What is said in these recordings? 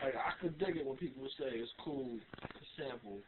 Like, I could dig it when people say it's cool to sample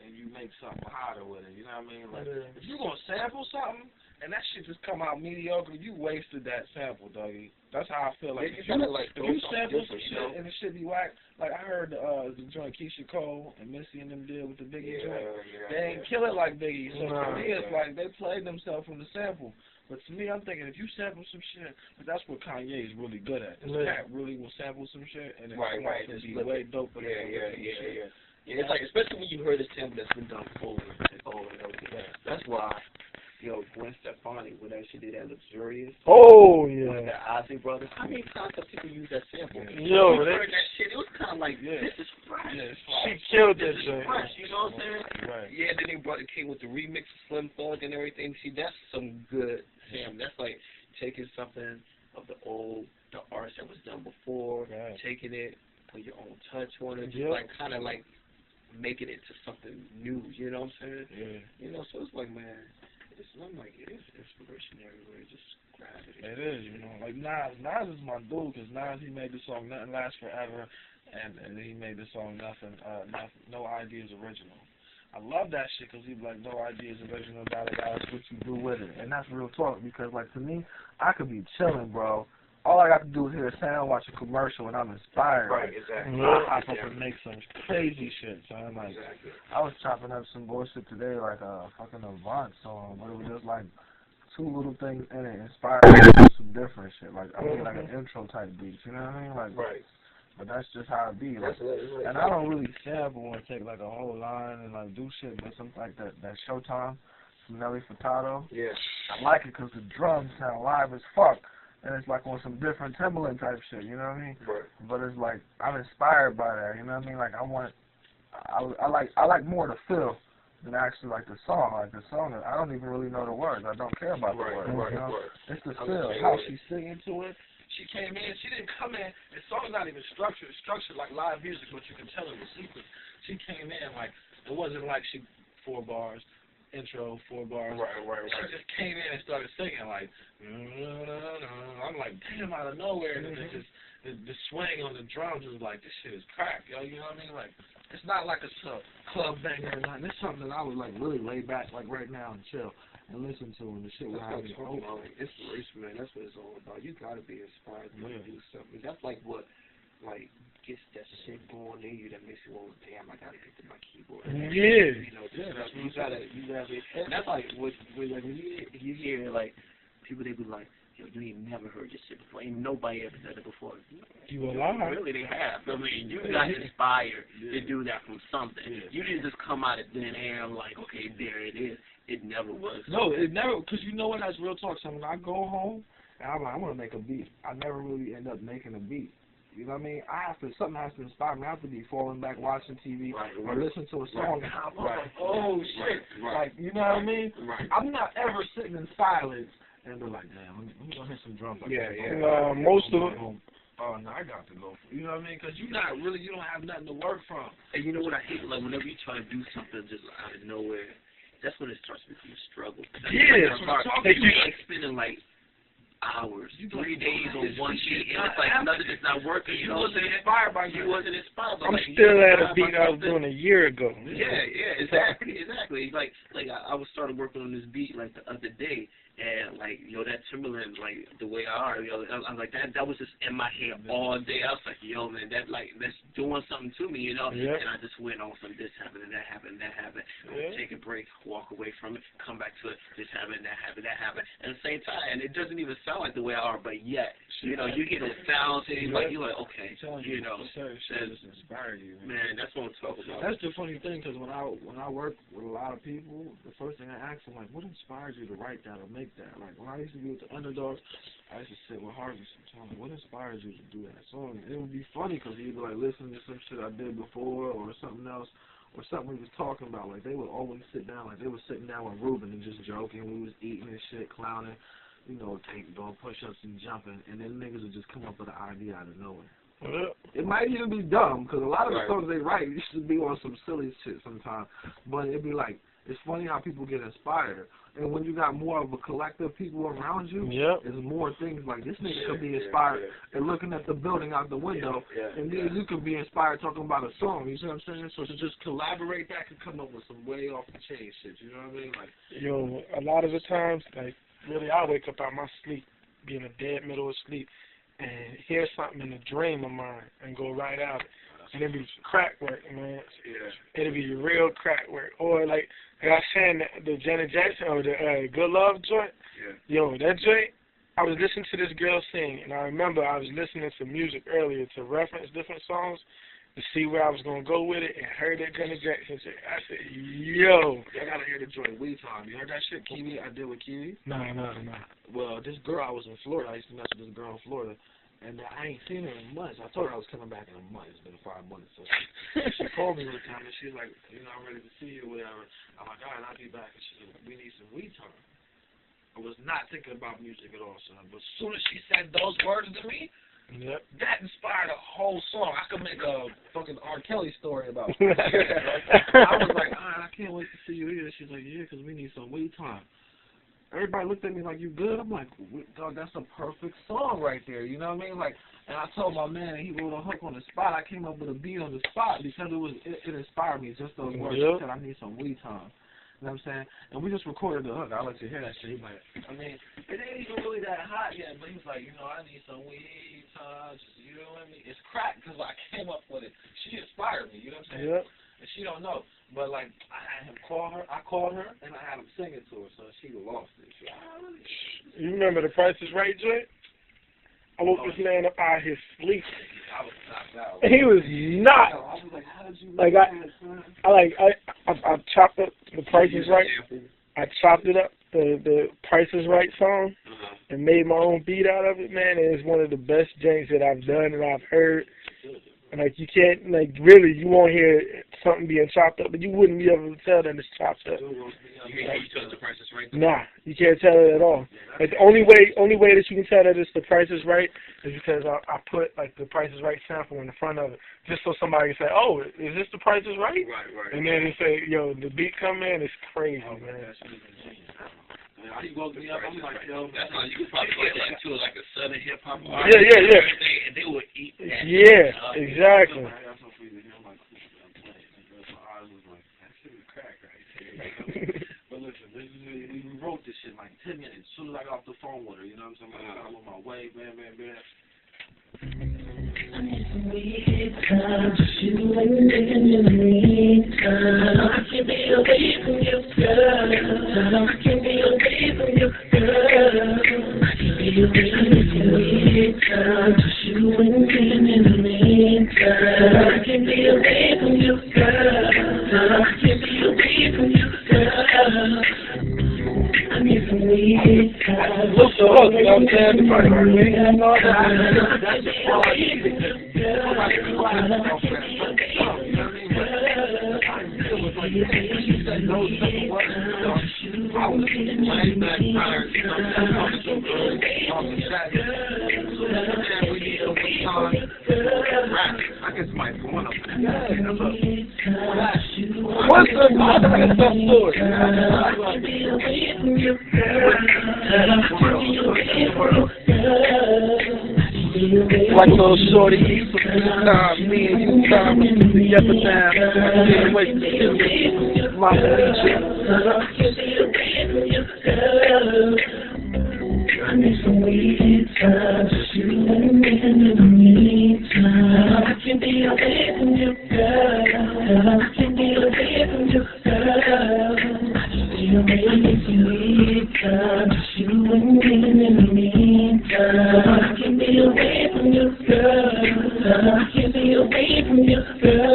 and you make something hotter with it, you know what I mean? Like, if you gonna sample something and that shit just come out mediocre, you wasted that sample, doggy. That's how I feel. Like, if you sample some shit and it should be whack, like I heard the joint Keisha Cole and Missy and them did with the Biggie joint. They ain't kill it like Biggie. So to me, it's like they played themselves from the sample. But to me, I'm thinking if you sample some shit, but that's what Kanye is really good at. This cat really will sample some shit and it come out to be way doper than shit. Yeah, it's like, especially when you heard a sample that's been done over and over and over again. That's why, Gwen Stefani, when that she did that Luxurious. Oh, yeah. With the Ozzy Brothers. How many times have people use that sample? Yo, we heard that shit, it was kind of like, this is fresh. Yeah, she killed that shit. Fresh, you know what I'm saying? Right. Yeah, then they brought the king with the remix of Slim Thug and everything. See, that's some good sample. That's like taking something of the artist that was done before, taking it, put your own touch on it, just like kind of like making it to something new, you know what I'm saying? Yeah. You know, so it's like, man, I'm like, it is inspiration everywhere. Just grab it. It is, like Nas is my dude, because Nas, he made the song Nothing Lasts Forever, and he made the song No Ideas Original. I love that shit, because he be like, no ideas original, da-da-da, that's what you do with it. And that's real talk, because, like, to me, I could be chilling, bro. All I got to do is hear a sound, watch a commercial, and I'm inspired. Right, exactly. I hop up and make some crazy shit, son. Like, I was chopping up some bullshit today, like a fucking Avant song, but it was just like 2 little things in it inspired me to do some different shit. Like, I mean, like an intro type beat, you know what I mean? Like, but that's just how it be. Like, and I don't really sample and take like a whole line and like do shit, but something like that Showtime from Nelly Furtado. Yeah. I like it because the drums sound live as fuck. And it's like on some different Timberland type shit, you know what I mean? Right. But it's like I'm inspired by that, you know what I mean? Like I like more the feel than actually like the song. Like the song, I don't even really know the words. I don't care about the words. You know? It's the feel, how she's singing to it. She came in, she didn't come in. The song's not even structured. It's structured like live music, but you can tell it was sequence. She came in like it wasn't like 4 bars. Intro, 4 bars. Right. She just came in and started singing like, I'm like, damn, out of nowhere, and then just the swing on the drums is like, this shit is crack, yo. You know what I mean? Like, it's not like it's a club banger or nothing. It's something that I would like really lay back like right now and chill and listen to, and the shit will have me. Inspiration, man. That's what it's all about. You gotta be inspired to do something. That's like what, like, gets that shit going in you that makes you want, damn, I gotta get to my keyboard. Yeah. You gotta be, and that's like when you hear like people, they be like, yo, you ain't never heard this shit before. Ain't nobody ever said it before. You alive? Really, they have. I mean, you got inspired to do that from something. You didn't just come out of thin air and like, okay, there it is. It never was. No, it never, because you know what, that's real talk. So when I go home and I'm like, I'm gonna make a beat, I never really end up making a beat. You know what I mean? Something has to inspire me. I have to be falling back, watching TV, or listening to a song, and I'm like, oh shit. Like, you know what I mean? I'm not ever sitting in silence and be like, damn, let me go hit some drums. Like most of them. Oh, no, I got to go. You know what I mean? Because you don't have nothing to work from. And you know what I hate? Like, whenever you try to do something just out of nowhere, that's when it starts to become a struggle. Yeah. Like, you like spending like hours, 3 days on one beat, and it's like nothing is not working. You know what I'm saying? Inspired by you. Wasn't inspired by. I'm still at a beat I was doing a year ago. Yeah, exactly. Like I was started working on this beat like the other day, and like that Timberland, like the way I are, I'm like that was just in my head all day. I was like, yo, man, that's doing something to me, And I just went on from this happened and that happened, take a break, walk away from it, come back to it, this happened, that happened, at the same time, and it doesn't even sound like the way I are, but yet, you hear those sounds, and you're like, okay, just inspire you, man. That's what I'm talking about. That's the funny thing, because when I work with a lot of people, the first thing I ask them, like, what inspires you to write that or make that? Like, when I used to be with the Underdogs, I used to sit with Harvey sometimes. Like, what inspires you to do that song? And it would be funny, because he'd be like, listening to some shit I did before, or something else, or something we was talking about. Like, they would always sit down, like they were sitting down with Ruben and just joking. We was eating and shit, clowning, doing push-ups and jumping, and then niggas would just come up with an idea out of nowhere. It might even be dumb, because a lot of the songs they write used to be on some silly shit sometimes, but it'd be like, it's funny how people get inspired. And when you got more of a collective people around you, there's more things like this nigga could be inspired and looking at the building out the window, and then you could be inspired talking about a song. You see what I'm saying? So to just collaborate, that could come up with some way off the chain shit. You know what I mean? Like, yo, a lot of the times, like, really, I wake up out my sleep, be in a dead middle of sleep, and hear something in a dream of mine and go right out. And it be crack work, man. It'll be real crack work. Or like I was saying, the Janet Jackson or the Good Love joint. Yo, that joint, I was listening to this girl sing, and I remember I was listening to music earlier to reference different songs to see where I was going to go with it, and heard that Janet Jackson shit. I said, yo. I got to hear the joint We Time. You heard that shit, Kiwi? I did with Kiwi? No. Well, this girl, I was in Florida. I used to mess with this girl in Florida. And I ain't seen her in months. I told her I was coming back in a month. It's been 5 months. So she called me one time, and she was like, you know, I'm ready to see you or whatever. I'm like, all right, I'll be back. And she said, we need some We Time. I was not thinking about music at all, son. But as soon as she said those words to me, that inspired a whole song. I could make a fucking R. Kelly story about it. I was like, all right, I can't wait to see you here. She's like, yeah, because we need some We Time. Everybody looked at me like, you good? I'm like, dog, that's a perfect song right there. You know what I mean? Like, and I told my man, and he wrote a hook on the spot. I came up with a beat on the spot because it inspired me. Just those words. He said, I need some We Time. You know what I'm saying? And we just recorded the hook. I'll let you hear that shit. He like, I mean, it ain't even really that hot yet, but he's like, you know, I need some We Time. You know what I mean? It's crack because I came up with it. She inspired me. You know what I'm saying? And she don't know. But, like, I had him call her. I called her, and I had him sing it to her, so she lost it. You remember the Price is Right joint? I woke this man up out of his sleep. I was knocked out. And he was not. I was like, how did you like, I chopped up the Price is Right. I chopped it up, the Price is Right song, and made my own beat out of it, man. And it's one of the best janks that I've done and I've heard. Like, you can't, like, really, you won't hear something being chopped up, but you wouldn't be able to tell that it's chopped up. You tell the Price is Right? Nah, you can't tell it at all. Like, the only way that you can tell that it's the Price is Right is because I put, like, the Price is Right sample in the front of it, just so somebody can say, oh, is this the Price is Right? Right. And then they say, yo, the beat come in, it's crazy, man. He woke me up. I'm like, yo, that's how you could probably get into like a southern hip hop. Yeah. And they would eat that. Yeah, exactly. But listen, we wrote this shit in like 10 minutes. As soon as I got off the phone with her, you know what I'm saying? I'm on my way, man. I need some weed time, just you and me in the meantime. I can't be away from you, girl. I can't be away from you, girl. I can't be away from you, weed time, just you and me in the meantime. I can't be away from you, girl. I can't be away from you, girl. I need some weed time. Look so up, you know what I'm saying? What's the story? Like those shorty, me and you time together now. Can't wait to see my I need some weed time, just you and me in the meantime. I can't be away from you, girl. I can't be away from you, girl. I need some weed time, just you and me in the meantime. I can't be away from you, girl. I can't be away from you, girl.